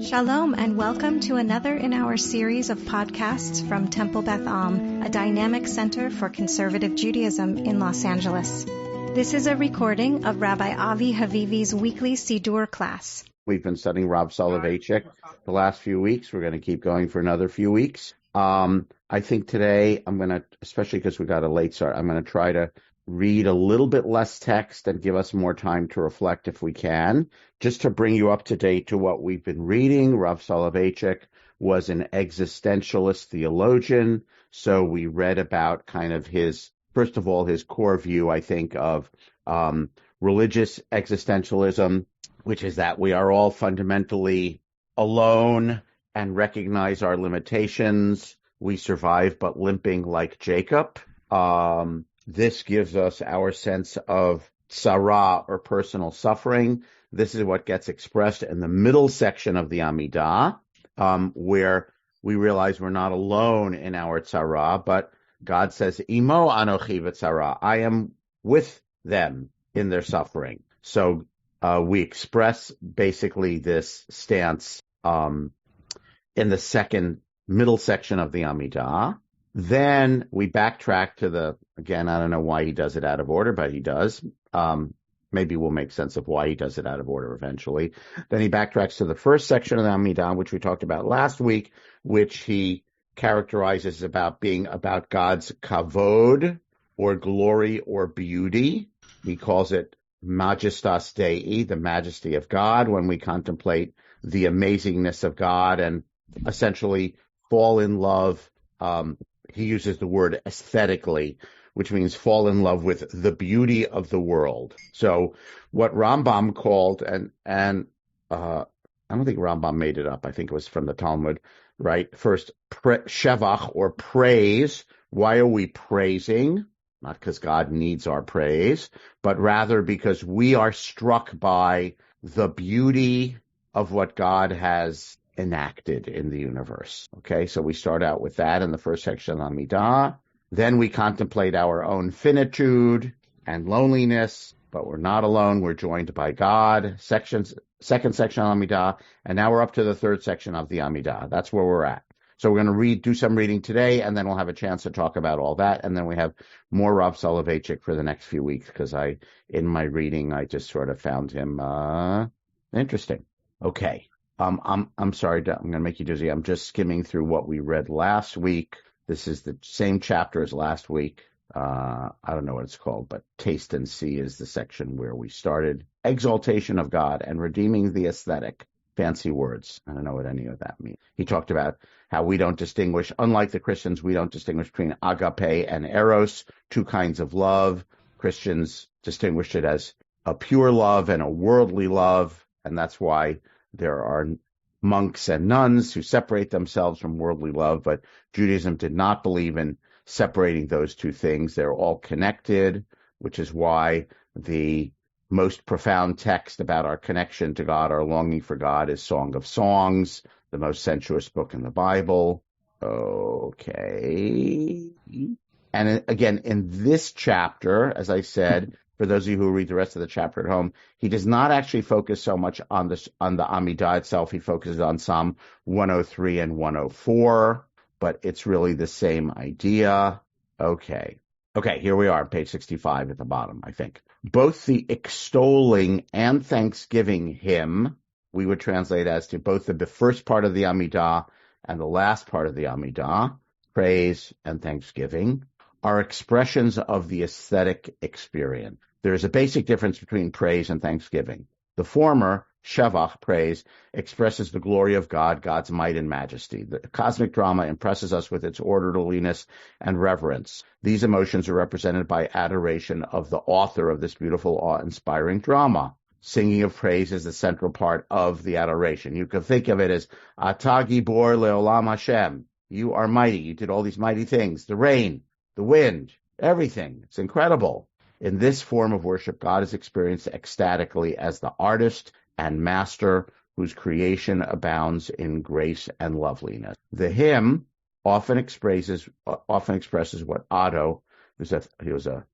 Shalom and welcome to another in our series of podcasts from Temple Beth Am, a dynamic center for conservative Judaism in Los Angeles. This is a recording of Rabbi Avi Havivi's weekly Siddur class. We've been studying Rav Soleveitchik the last few weeks. We're going to keep going for another few weeks. I think today I'm going to, especially because we got a late start, I'm going to try to read a little bit less text and give us more time to reflect if we can, just to bring you up to date to what we've been reading. Rav Soleveitchik was an existentialist theologian, so we read about kind of his, first of all, his core view, I think, of religious existentialism, which is that we are all fundamentally alone and recognize our limitations. We survive but limping like Jacob. This gives us our sense of tzara, or personal suffering. This is what gets expressed in the middle section of the Amidah, where we realize we're not alone in our tzara, but God says, Imo anochi v'tzara, I am with them in their suffering. So we express basically this stance in the middle section of the Amidah. Then we backtrack to again, I don't know why he does it out of order, but he does. Maybe we'll make sense of why he does it out of order eventually. Then he backtracks to the first section of the Amidah, which we talked about last week, which he characterizes about being about God's kavod, or glory, or beauty. He calls it majestas Dei, the majesty of God, when we contemplate the amazingness of God and essentially fall in love. He uses the word aesthetically, which means fall in love with the beauty of the world. So what Rambam called, and I don't think Rambam made it up. I think it was from the Talmud, right? First, shevach, or praise. Why are we praising? Not because God needs our praise, but rather because we are struck by the beauty of what God has enacted in the universe. Okay, so we start out with that in the first section of Amidah. Then we contemplate our own finitude and loneliness, but we're not alone. We're joined by God. Second section of Amidah, and now we're up to the third section of the Amidah. That's where we're at. So we're going to do some reading today, and then we'll have a chance to talk about all that, and then we have more Rav Soleveitchik for the next few weeks, because in my reading, I just sort of found him interesting. Okay. I'm sorry, I'm going to make you dizzy. I'm just skimming through what we read last week. This is the same chapter as last week. I don't know what it's called, but Taste and See is the section where we started. Exaltation of God and redeeming the aesthetic. Fancy words. I don't know what any of that means. He talked about how we don't distinguish, unlike the Christians, we don't distinguish between agape and eros, two kinds of love. Christians distinguished it as a pure love and a worldly love, and that's why there are monks and nuns who separate themselves from worldly love, but Judaism did not believe in separating those two things. They're all connected, which is why the most profound text about our connection to God, our longing for God, is Song of Songs, the most sensuous book in the Bible. Okay. And again, in this chapter, as I said, for those of you who read the rest of the chapter at home, he does not actually focus so much on the Amidah itself. He focuses on Psalm 103 and 104, but it's really the same idea. Okay, here we are, page 65 at the bottom, I think. Both the extolling and thanksgiving hymn, we would translate as to both the first part of the Amidah and the last part of the Amidah, praise and thanksgiving, are expressions of the aesthetic experience. There is a basic difference between praise and thanksgiving. The former, shevach, praise, expresses the glory of God, God's might and majesty. The cosmic drama impresses us with its orderliness and reverence. These emotions are represented by adoration of the author of this beautiful, awe-inspiring drama. Singing of praise is the central part of the adoration. You can think of it as Ata Gibor Leolam Hashem. You are mighty. You did all these mighty things. The rain, the wind, everything. It's incredible. In this form of worship, God is experienced ecstatically as the artist and master whose creation abounds in grace and loveliness. The hymn often expresses what Otto, he was a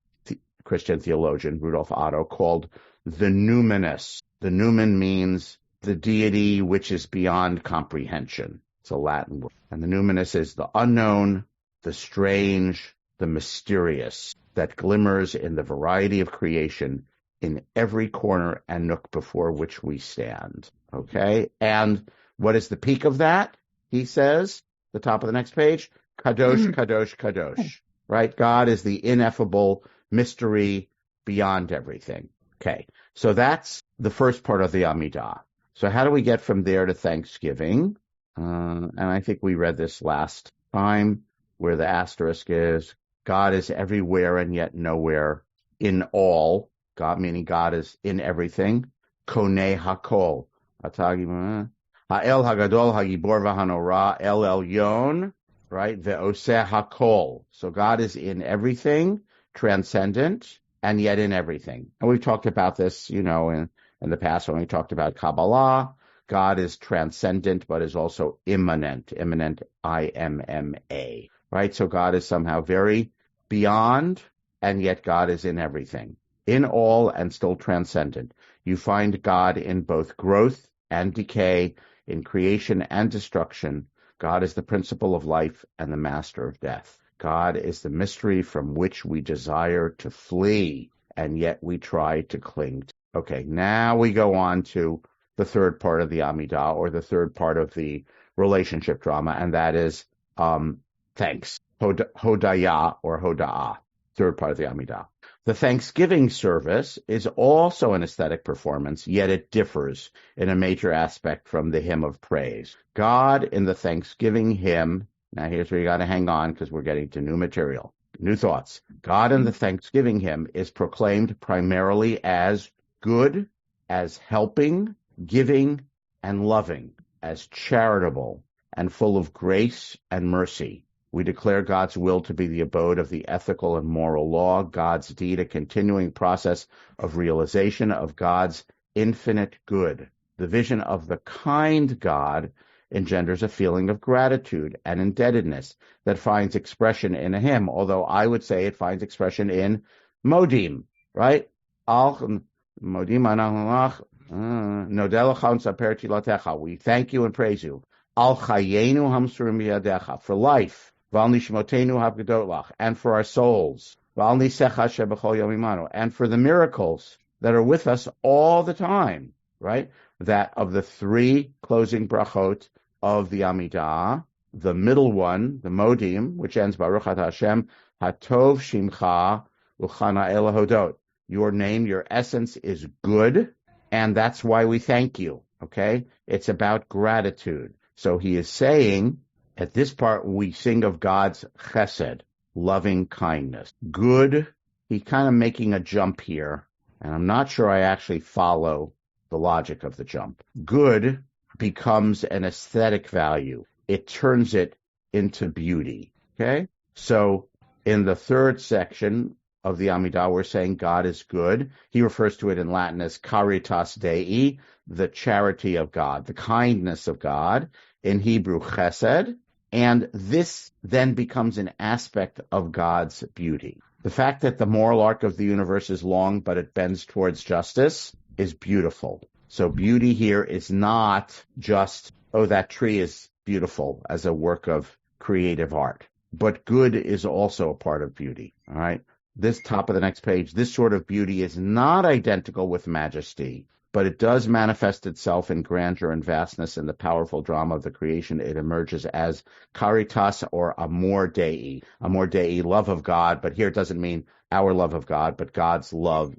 Christian theologian, Rudolf Otto, called the numinous. The numen means the deity which is beyond comprehension. It's a Latin word. And the numinous is the unknown, the strange, the mysterious that glimmers in the variety of creation in every corner and nook before which we stand. Okay? And what is the peak of that? He says, the top of the next page, Kadosh, Kadosh, Kadosh. Right? God is the ineffable mystery beyond everything. Okay. So that's the first part of the Amidah. So how do we get from there to Thanksgiving? And I think we read this last time, where the asterisk is, God is everywhere and yet nowhere in all. God, meaning God is in everything. Konei hakol. Ha'el hagadol hagibor v'hanora el elyon, right? Ve'oseh hakol. So God is in everything, transcendent, and yet in everything. And we've talked about this, in the past when we talked about Kabbalah. God is transcendent, but is also immanent, I-M-M-A, right? So God is somehow very beyond, and yet God is in everything, in all and still transcendent. You find God in both growth and decay, in creation and destruction. God is the principle of life and the master of death. God is the mystery from which we desire to flee, and yet we try to cling to. Okay, now we go on to the third part of the Amidah, or the third part of the relationship drama, and that is thanks. Hodaya or Hoda'ah, third part of the Amidah. The Thanksgiving service is also an aesthetic performance, yet it differs in a major aspect from the hymn of praise. God in the Thanksgiving hymn, now here's where you got to hang on because we're getting to new material, new thoughts. God in the Thanksgiving hymn is proclaimed primarily as good, as helping, giving, and loving, as charitable, and full of grace and mercy. We declare God's will to be the abode of the ethical and moral law, God's deed a continuing process of realization of God's infinite good. The vision of the kind God engenders a feeling of gratitude and indebtedness that finds expression in a hymn, although I would say it finds expression in modim, right? We thank you and praise you. Al chayenu hamsurim biyadecha, for life, v'al nishmotenu habgedolach, and for our souls, v'al nisecha shebechol yom imanu, and for the miracles that are with us all the time, right? That of the three closing brachot of the Amidah, the middle one, the modim, which ends Baruch Atah Hashem, Hatov Shimcha Uchana El Hodot. Your name, your essence is good, and that's why we thank you, okay? It's about gratitude. So he is saying, at this part, we sing of God's chesed, loving kindness. Good, he's kind of making a jump here, and I'm not sure I actually follow the logic of the jump. Good becomes an aesthetic value. It turns it into beauty, okay? So in the third section of the Amidah, we're saying God is good. He refers to it in Latin as caritas Dei, the charity of God, the kindness of God. In Hebrew, chesed. And this then becomes an aspect of God's beauty. The fact that the moral arc of the universe is long, but it bends towards justice, is beautiful. So beauty here is not just, oh, that tree is beautiful as a work of creative art. But good is also a part of beauty, all right? This top of the next page, this sort of beauty is not identical with majesty, but it does manifest itself in grandeur and vastness in the powerful drama of the creation. It emerges as caritas or amor Dei, love of God, but here it doesn't mean our love of God, but God's love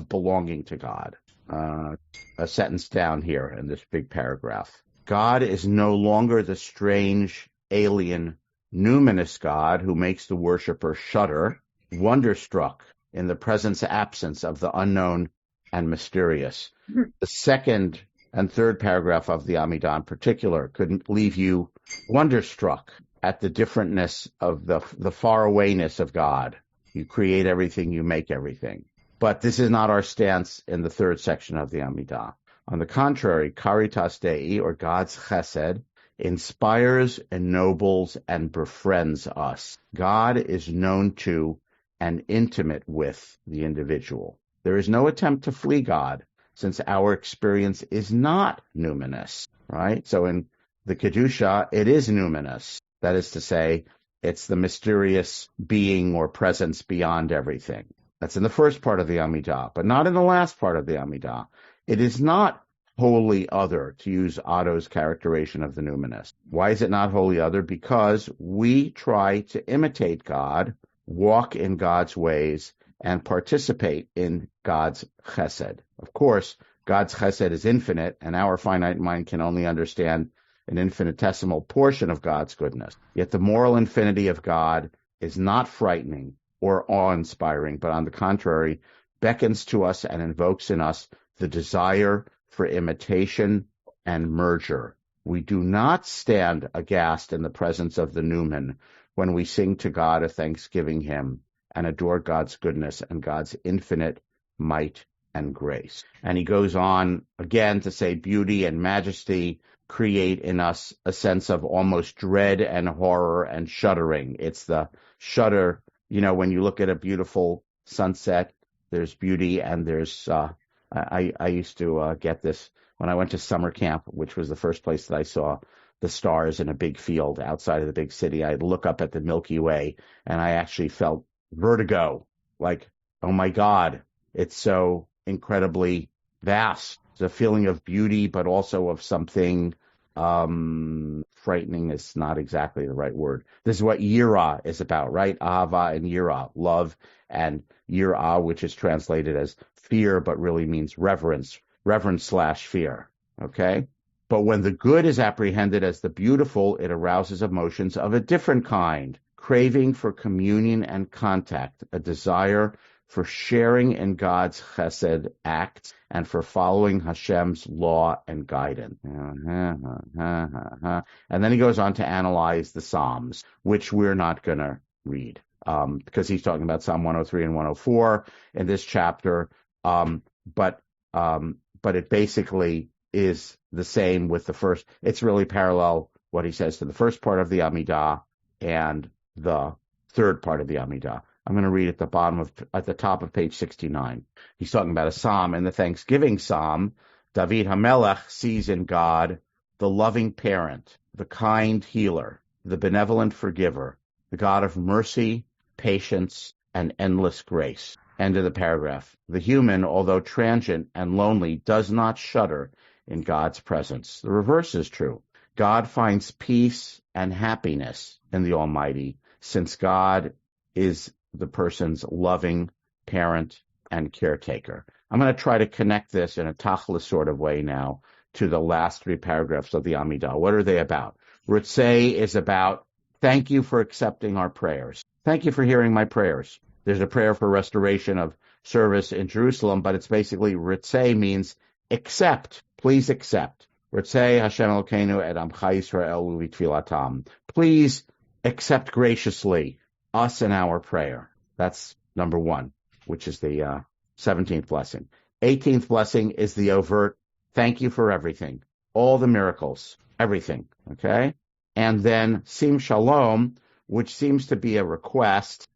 belonging to God. A sentence down here in this big paragraph. God is no longer the strange, alien, numinous God who makes the worshiper shudder, wonderstruck in the presence-absence of the unknown and mysterious. The second and third paragraph of the Amidah in particular could leave you wonderstruck at the differentness of the far-awayness of God. You create everything, you make everything. But this is not our stance in the third section of the Amidah. On the contrary, caritas Dei, or God's chesed, inspires, ennobles, and befriends us. God is known to and intimate with the individual. There is no attempt to flee God, since our experience is not numinous, right? So in the Kedusha, it is numinous. That is to say, it's the mysterious being or presence beyond everything. That's in the first part of the Amidah, but not in the last part of the Amidah. It is not wholly other, to use Otto's characterization of the numinous. Why is it not wholly other? Because we try to imitate God, walk in God's ways, and participate in God's chesed. Of course, God's chesed is infinite, and our finite mind can only understand an infinitesimal portion of God's goodness. Yet the moral infinity of God is not frightening or awe-inspiring, but on the contrary, beckons to us and invokes in us the desire for imitation and merger. We do not stand aghast in the presence of the Numen when we sing to God a thanksgiving hymn and adore God's goodness and God's infinite might and grace. And he goes on again to say beauty and majesty create in us a sense of almost dread and horror and shuddering. It's the shudder, when you look at a beautiful sunset, there's beauty and there's, I used to get this when I went to summer camp, which was the first place that I saw the stars in a big field outside of the big city. I'd look up at the Milky Way and I actually felt vertigo, like, oh my God, it's so incredibly vast. It's a feeling of beauty, but also of something frightening is not exactly the right word. This is what yira is about, right? Ahava and yira, love, and yira, which is translated as fear, but really means reverence / fear, okay? But when the good is apprehended as the beautiful, it arouses emotions of a different kind, craving for communion and contact, a desire for sharing in God's chesed acts and for following Hashem's law and guidance. And then he goes on to analyze the Psalms, which we're not going to read because he's talking about Psalm 103 and 104 in this chapter. But it basically is the same with the first. It's really parallel what he says to the first part of the Amidah and the third part of the Amidah. I'm going to read at the top of page 69. He's talking about a psalm. In the Thanksgiving psalm, David HaMelech sees in God the loving parent, the kind healer, the benevolent forgiver, the God of mercy, patience, and endless grace. End of the paragraph. The human, although transient and lonely, does not shudder in God's presence. The reverse is true. God finds peace and happiness in the Almighty, since God is the person's loving parent and caretaker. I'm going to try to connect this in a tachlis sort of way now to the last three paragraphs of the Amidah. What are they about? Ritzei is about thank you for accepting our prayers. Thank you for hearing my prayers. There's a prayer for restoration of service in Jerusalem, but it's basically Ritzei means accept. Please accept. Ritzei Hashem Elokeinu et Amcha Yisrael u'vitfilatam. Please accept graciously us and our prayer. That's number one, which is the 17th blessing. 18th blessing is the overt thank you for everything, all the miracles, everything, okay? And then Sim Shalom, which seems to be a request,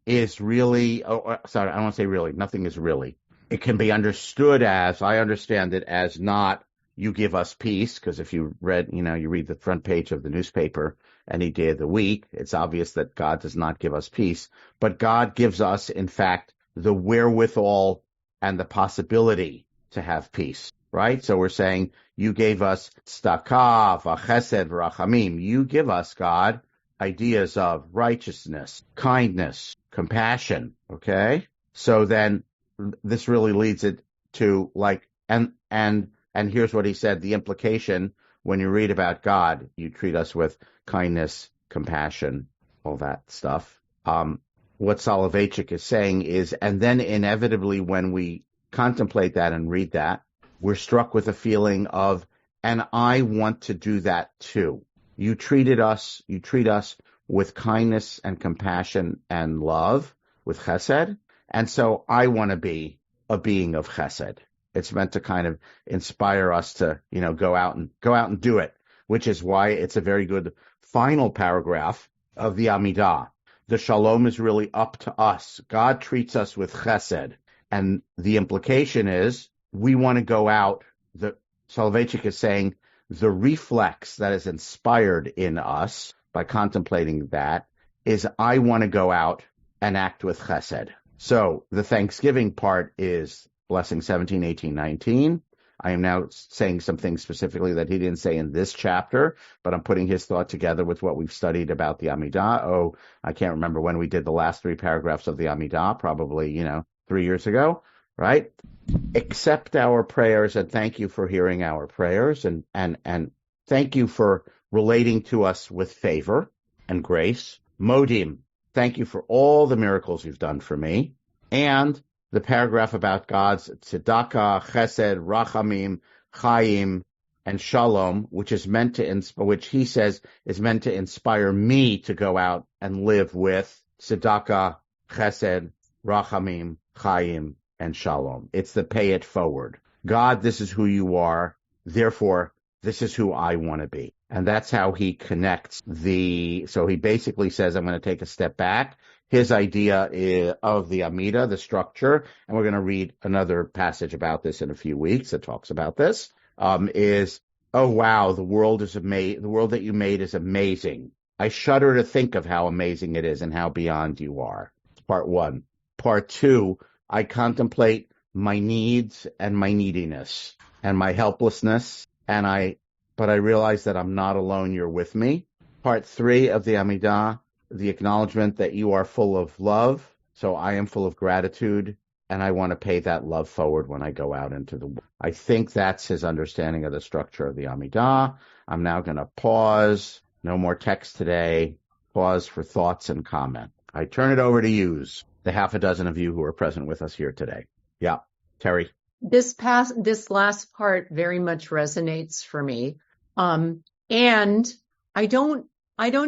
is really, I don't want to say really, nothing is really. It can be understood as, I understand it as not you give us peace, because if you read, you read the front page of the newspaper any day of the week, it's obvious that God does not give us peace, but God gives us, in fact, the wherewithal and the possibility to have peace, right? So we're saying, you gave us tzedakah, v'chesed, v'rachamim. You give us, God, ideas of righteousness, kindness, compassion, okay? So then this really leads it to and here's what he said, the implication when you read about God, you treat us with kindness, compassion, all that stuff. What Soleveitchik is saying is, and then inevitably when we contemplate that and read that, we're struck with a feeling of, and I want to do that too. You treat us with kindness and compassion and love, with chesed, and so I want to be a being of chesed. It's meant to kind of inspire us to, go out and do it, which is why it's a very good final paragraph of the Amidah. The shalom is really up to us. God treats us with chesed. And the implication is we want to go out. The Soleveitchik is saying the reflex that is inspired in us by contemplating that is I want to go out and act with chesed. So the Thanksgiving part is blessing 17, 18, 19. I am now saying some things specifically that he didn't say in this chapter, but I'm putting his thought together with what we've studied about the Amidah. Oh, I can't remember when we did the last 3 paragraphs of the Amidah, probably, 3 years ago, right? Accept our prayers and thank you for hearing our prayers and thank you for relating to us with favor and grace. Modim, thank you for all the miracles you've done for me. And the paragraph about God's tzedakah, chesed, rachamim, chaim, and shalom, which he says is meant to inspire me to go out and live with tzedakah, chesed, rachamim, chaim, and shalom. It's the pay it forward. God, this is who you are. Therefore, this is who I want to be. And that's how he connects so he basically says, I'm going to take a step back. His idea of the Amidah, the structure, and we're going to read another passage about this in a few weeks that talks about this, is, oh wow, the world that you made is amazing. I shudder to think of how amazing it is and how beyond you are. It's part 1. Part 2, I contemplate my needs and my neediness and my helplessness, but I realize that I'm not alone, you're with me. Part 3 of the Amidah, the acknowledgement that you are full of love, so I am full of gratitude, and I want to pay that love forward when I go out into the world. I think that's his understanding of the structure of the Amidah. I'm now going to pause. No more text today. Pause for thoughts and comment. I turn it over to yous, the half a dozen of you who are present with us here today. Yeah, Terry. This last part very much resonates for me. And I don't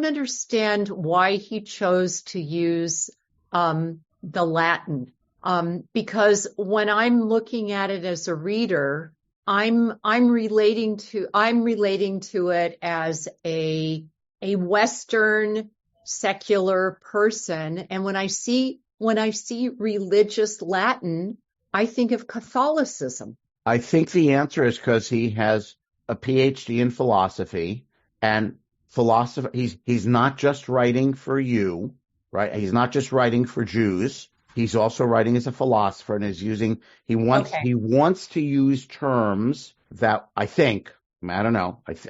understand why he chose to use the Latin. Because when I'm looking at it as a reader, I'm relating to it as a Western secular person. And when I see religious Latin, I think of Catholicism. I think the answer is because he has a PhD in philosophy, and he's not just writing for you, right? He's not just writing for Jews. He's also writing as a philosopher, and he wants to use terms that I don't know, it's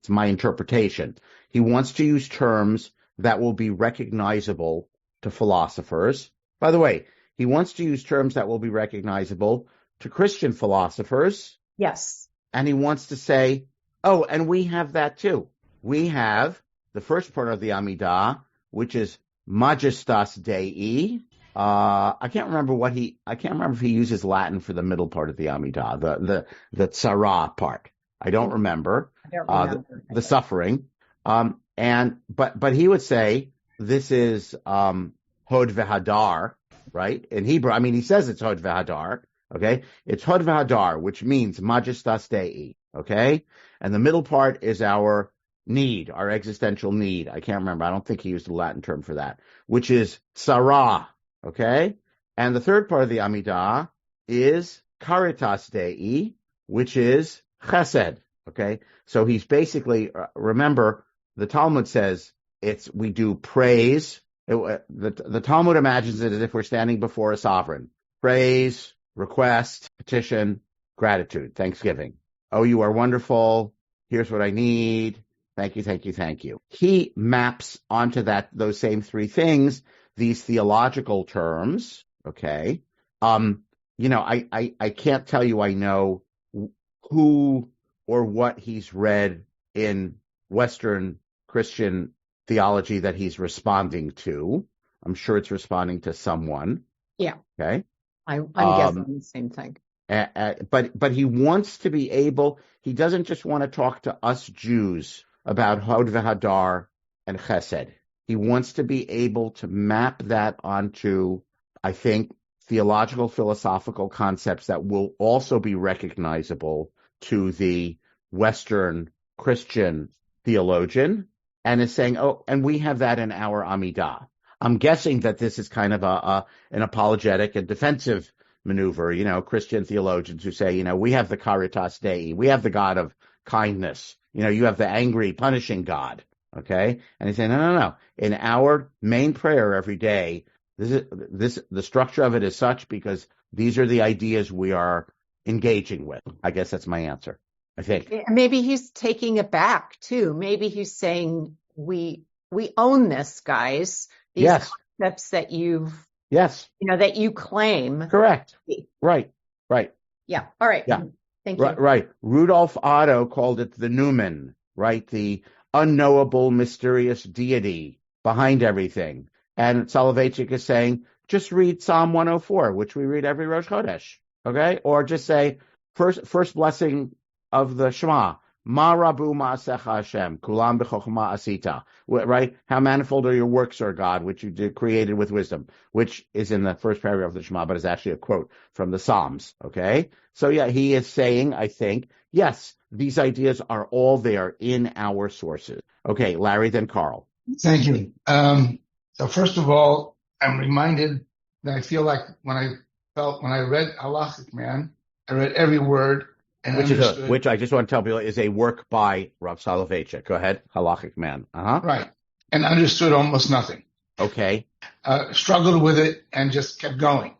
my interpretation. He wants to use terms that will be recognizable to philosophers. By the way, he wants to use terms that will be recognizable to Christian philosophers. Yes. And he wants to say, oh, and we have that too. We have the first part of the Amidah, which is Majestas Dei. I can't remember if he uses Latin for the middle part of the Amidah, the Tzara part. I don't remember. The suffering. But he would say this is Hod V'Hadar, right? In Hebrew, he says it's Hod V'Hadar, okay? It's Hod V'Hadar, which means Majestas Dei, okay? And the middle part is our need, our existential need. I can't remember. I don't think he used the Latin term for that, which is Tzara, okay? And the third part of the Amidah is Caritas Dei, which is Chesed, okay? So he's basically, remember, the Talmud says we do praise. The Talmud imagines it as if we're standing before a sovereign. Praise, request, petition, gratitude, thanksgiving. Oh, you are wonderful. Here's what I need. Thank you, thank you, thank you. He maps onto those same 3 things, these theological terms, okay? I can't tell you I know who or what he's read in Western Christian theology that he's responding to. I'm sure it's responding to someone. Yeah. Okay. I'm guessing the same thing. But he wants to be able, he doesn't just want to talk to us Jews about Hod V'Hadar and Chesed. He wants to be able to map that onto, I think, theological, philosophical concepts that will also be recognizable to the Western Christian theologian, and is saying, oh, and we have that in our Amidah. I'm guessing that this is kind of an apologetic and defensive maneuver, Christian theologians who say, we have the caritas Dei, we have the God of kindness. You have the angry, punishing God. Okay. And they say, no. In our main prayer every day, the structure of it is such because these are the ideas we are engaging with. I guess that's my answer, I think. Maybe he's taking it back too. Maybe he's saying we own this, guys. These concepts that that you claim. Correct. Right. Yeah. All right. Yeah. Thank you. Right. Rudolf Otto called it the Numen, right? The unknowable, mysterious deity behind everything. And Soloveitchik is saying, just read Psalm 104, which we read every Rosh Chodesh, okay? Or just say, first blessing of the Shema, Ma Rabu Ma'asecha Hashem, Kulam B'chokhmah Asita, right? How manifold are your works, O God, which you created with wisdom, which is in the first paragraph of the Shema, but is actually a quote from the Psalms, okay? So yeah, he is saying, I think, yes, these ideas are all there in our sources. Okay, Larry, then Carl. Thank you. So first of all, I'm reminded that I feel like when I read Halachic Man, I read every word and understood. Which I just want to tell people is a work by Rav Soleveitchik. Go ahead, Halachic Man. Right. And understood almost nothing. Okay. Struggled with it and just kept going.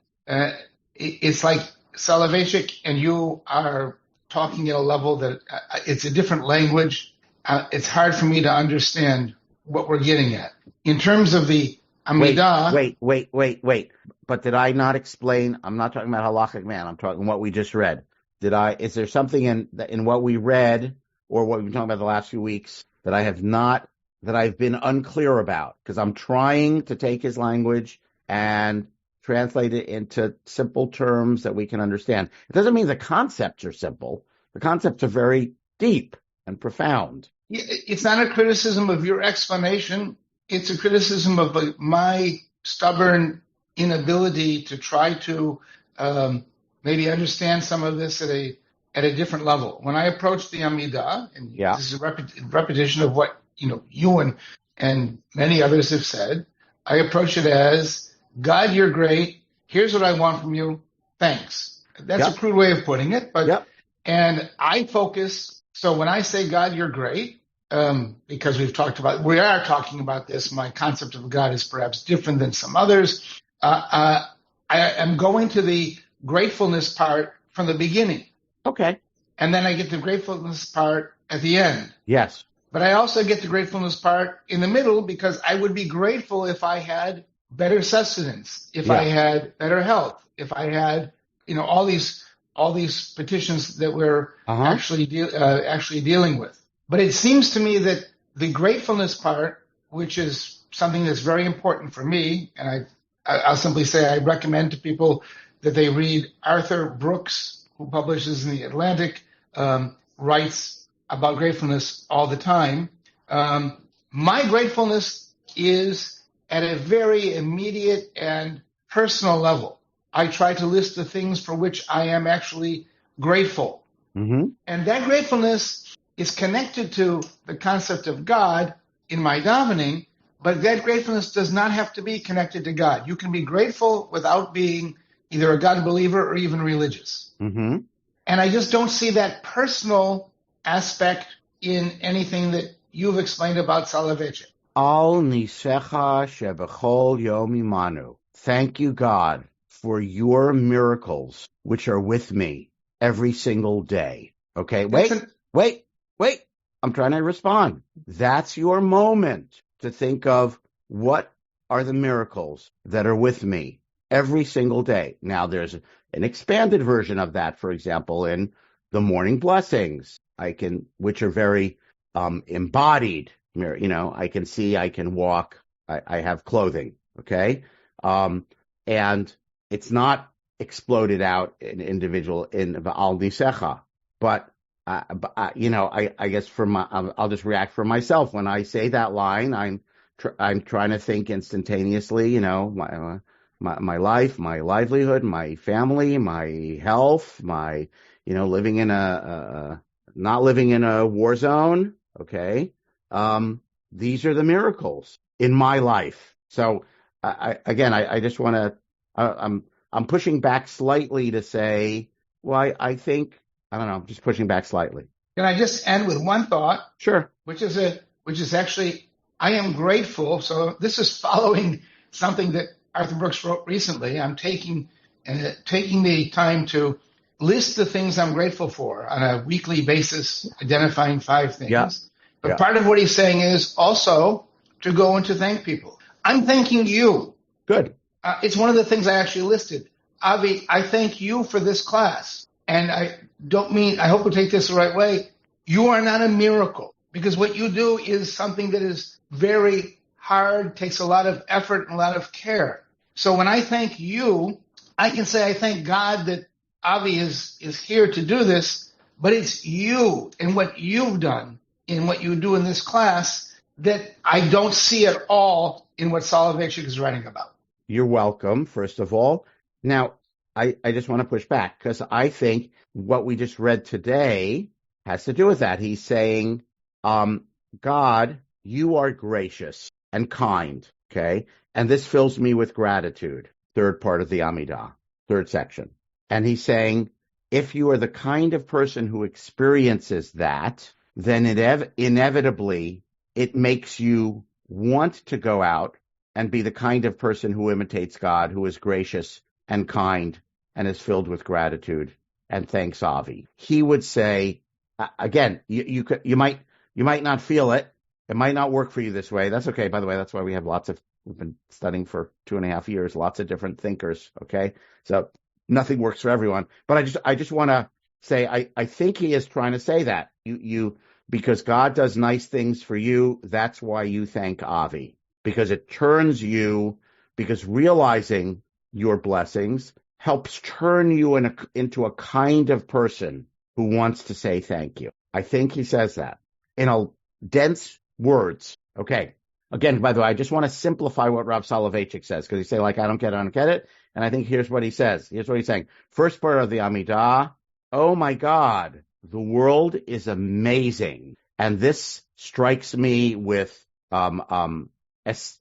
It's like Soloveitchik and you are talking at a level that it's a different language. It's hard for me to understand what we're getting at. In terms of the Amidah... Wait. But did I not explain? I'm not talking about Halachic Man. I'm talking what we just read. Is there something in what we read or what we've been talking about the last few weeks that I've been unclear about? Because I'm trying to take his language and translate it into simple terms that we can understand. It doesn't mean the concepts are simple. The concepts are very deep and profound. It's not a criticism of your explanation. It's a criticism of my stubborn inability to try to maybe understand some of this at a different level. When I approach the Amidah, and this is a repetition of what you and many others have said, I approach it as, God, you're great. Here's what I want from you. Thanks. That's a crude way of putting it, but and I focus. So when I say, God, you're great, because we are talking about this, my concept of God is perhaps different than some others. I am going to the gratefulness part from the beginning. Okay. And then I get the gratefulness part at the end. Yes. But I also get the gratefulness part in the middle because I would be grateful if I had better sustenance, if I had better health, if I had, all these petitions that we're actually dealing with. But it seems to me that the gratefulness part, which is something that's very important for me, and I'll simply say I recommend to people that they read Arthur Brooks, who publishes in the Atlantic, writes about gratefulness all the time. My gratefulness is at a very immediate and personal level. I try to list the things for which I am actually grateful. Mm-hmm. And that gratefulness is connected to the concept of God in my davening, but that gratefulness does not have to be connected to God. You can be grateful without being either a God believer or even religious. Mm-hmm. And I just don't see that personal aspect in anything that you've explained about Soleveitchik. Al nisecha shebechol yom imanu. Thank you, God, for your miracles, which are with me every single day. Okay, wait. I'm trying to respond. That's your moment to think of what are the miracles that are with me every single day. Now, there's an expanded version of that, for example, in the morning blessings, which are very embodied. I can see, I can walk, I have clothing, okay? And it's not exploded out in individual in Al Nisecha, but I guess I'll just react for myself when I say that line. I'm trying to think instantaneously. My life, my livelihood, my family, my health, my living in not living in a war zone. Okay, these are the miracles in my life. So I just want to. I'm pushing back slightly to say, well, I think, I don't know, I'm just pushing back slightly. Can I just end with one thought? Sure. Which is actually, I am grateful. So this is following something that Arthur Brooks wrote recently. I'm taking the time to list the things I'm grateful for on a weekly basis, identifying 5 things. Yeah. But part of what he's saying is also to go and to thank people. I'm thanking you. Good. It's one of the things I actually listed. Avi, I thank you for this class. And I hope we take this the right way. You are not a miracle, because what you do is something that is very hard, takes a lot of effort and a lot of care. So when I thank you, I can say I thank God that Avi is here to do this, but it's you and what you've done in what you do in this class that I don't see at all in what Soleveitchik is writing about. You're welcome, first of all. Now, I just want to push back, because I think what we just read today has to do with that. He's saying, God, you are gracious and kind, okay? And this fills me with gratitude. Third part of the Amidah, third section. And he's saying, if you are the kind of person who experiences that, then inevitably it makes you want to go out and be the kind of person who imitates God, who is gracious and kind and is filled with gratitude and thanks Avi. He would say, again, you might not feel it. It might not work for you this way. That's okay. By the way, that's why we've been studying for 2.5 years, lots of different thinkers. Okay. So nothing works for everyone, but I just want to say, I think he is trying to say that because God does nice things for you. That's why you thank Avi, because it turns you, because realizing your blessings helps turn you into a kind of person who wants to say thank you. I think he says that in a dense words. Okay. Again, by the way, I just want to simplify what Rav Soloveitchik says, because he say, like, I don't get it. And I think here's what he says. Here's what he's saying. First part of the Amidah, oh my God, the world is amazing. And this strikes me with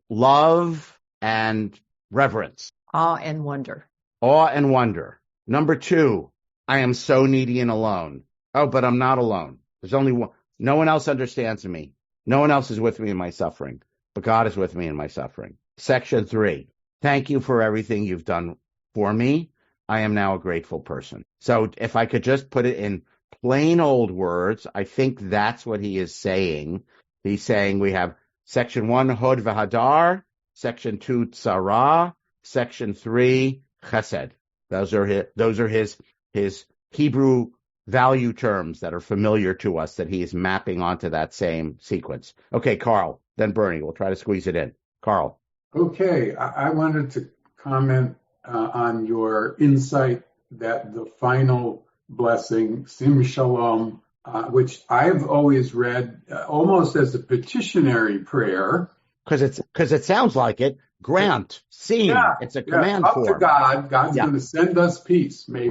love and reverence. Awe and wonder. Awe and wonder. Number 2, I am so needy and alone. Oh, but I'm not alone. There's only one. No one else understands me. No one else is with me in my suffering, but God is with me in my suffering. Section 3, thank you for everything you've done for me. I am now a grateful person. So if I could just put it in plain old words, I think that's what he is saying. He's saying we have section 1, Hod v'Hadar, section 2, Tzara, section 3, Chesed. Those are his Hebrew value terms that are familiar to us that he is mapping onto that same sequence. Okay, Carl, then Bernie. We'll try to squeeze it in. Carl. Okay, I wanted to comment on your insight that the final blessing, Sim Shalom, which I've always read almost as a petitionary prayer. Because it sounds like it. Grant, Sim. Yeah, it's a command form. Up to God. God's going to send us peace, maybe.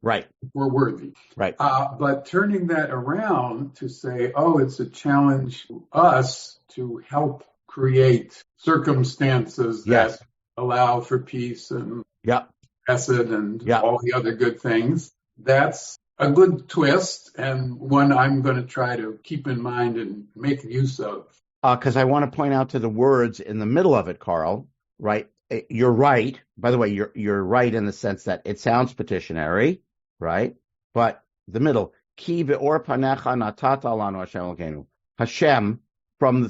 Right. We're worthy. Right. But turning that around to say, it's a challenge to us to help create circumstances that allow for peace and chesed and all the other good things. That's a good twist, and one I'm going to try to keep in mind and make use of. Because I want to point out to the words in the middle of it, Carl, right? You're right. By the way, you're right in the sense that it sounds petitionary, right? But the middle, Ki be'or panecha natata lanu Hashem Elokeinu. Hashem,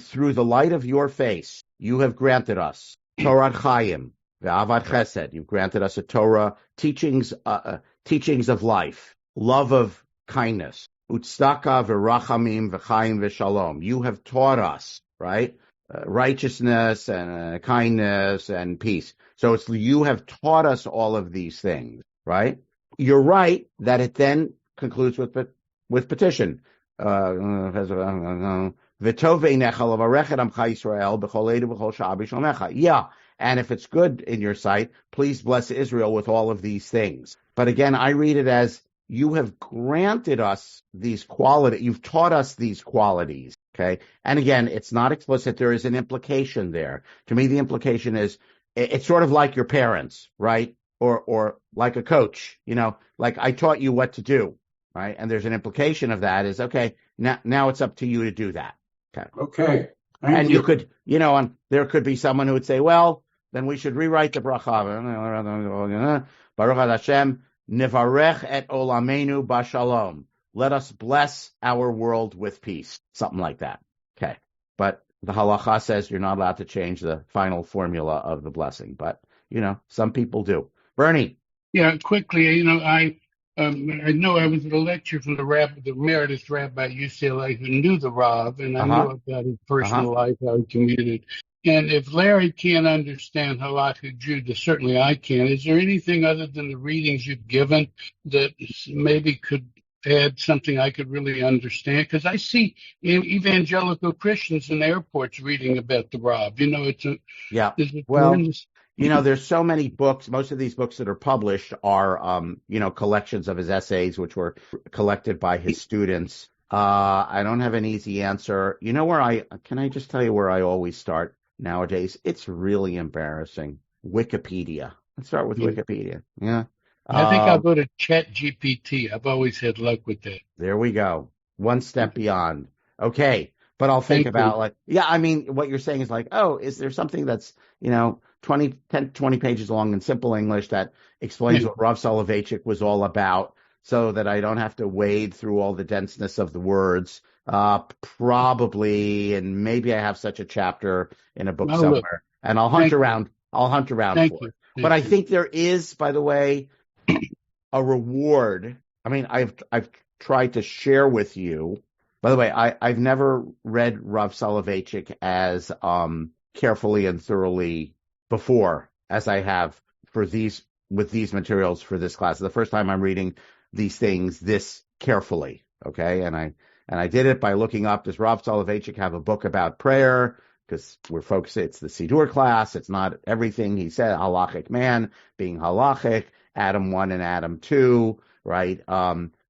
through the light of your face, you have granted us Torah Chaim, ve'avat Chesed. You've granted us a Torah, teachings of life, love of kindness. Utzdaka v'rachamim v'chaim v'shalom. You have taught us, right? Righteousness and kindness and peace. So you have taught us all of these things, right? You're right that it then concludes with petition. Yeah, and if it's good in your sight, please bless Israel with all of these things. But again, I read it as you have granted us these qualities. You've taught us these qualities. Okay. And again, it's not explicit. There is an implication there. To me, the implication is it's sort of like your parents, right? or like a coach, like I taught you what to do, right? And there's an implication of that is, okay, now it's up to you to do that. Okay. And you could, and there could be someone who would say, well, then we should rewrite the bracha. Baruch Hashem, nivarech et olamenu bashalom. Let us bless our world with peace. Something like that. Okay. But the halacha says you're not allowed to change the final formula of the blessing. But, some people do. Bernie. Yeah, quickly, I know I was at a lecture from the emeritus rabbi at UCLA who knew the Rav, and I knew about his personal life, how he commuted. And if Larry can't understand Halakhic Judah, certainly I can. Is there anything other than the readings you've given that maybe could add something I could really understand? Because I see evangelical Christians in airports reading about the Rav. There's so many books. Most of these books that are published are, collections of his essays, which were collected by his students. I don't have an easy answer. Can I just tell you where I always start nowadays? It's really embarrassing. Wikipedia. Let's start with Wikipedia. Yeah. I think I'll go to ChatGPT. I've always had luck with that. There we go. One step beyond. Okay. But I'll think about what you're saying is like, is there something that's, 10, 20 pages long in simple English that explains what Rav Soloveitchik was all about so that I don't have to wade through all the denseness of the words? Probably, and maybe I have such a chapter in a book somewhere, and I'll hunt around for it. But I think there is, by the way, a reward. I've tried to share with you. By the way, I've never read Rav Soloveitchik as carefully and thoroughly before as I have with these materials for this class. The first time I'm reading these things this carefully, okay? And I did it by looking up, does Rav Soloveitchik have a book about prayer? Because we're focused, it's the Siddur class. It's not everything he said, halachic man being halachic, Adam 1 and Adam 2, right?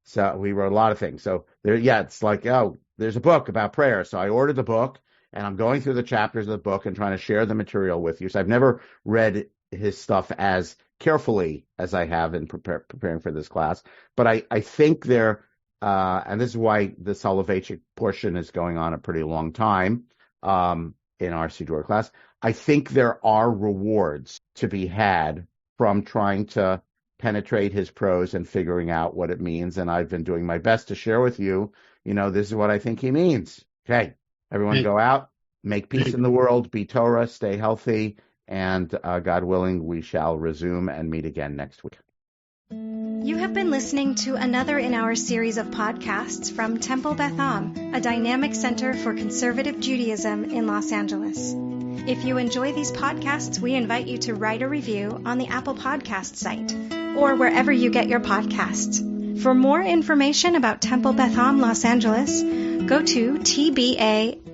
So we wrote a lot of things. So it's like, there's a book about prayer. So I ordered the book, and I'm going through the chapters of the book and trying to share the material with you. So I've never read his stuff as carefully as I have in preparing for this class. But I think and this is why the Soleveitchik portion is going on a pretty long time in our Siddur class. I think there are rewards to be had from trying to penetrate his prose and figuring out what it means. And I've been doing my best to share with you, this is what I think he means. Okay. Everyone go out, make peace in the world, be Torah, stay healthy, and God willing, we shall resume and meet again next week. You have been listening to another in our series of podcasts from Temple Beth Am, a dynamic center for conservative Judaism in Los Angeles. If you enjoy these podcasts, we invite you to write a review on the Apple Podcast site or wherever you get your podcasts. For more information about Temple Beth Am Los Angeles, go to tbala.org.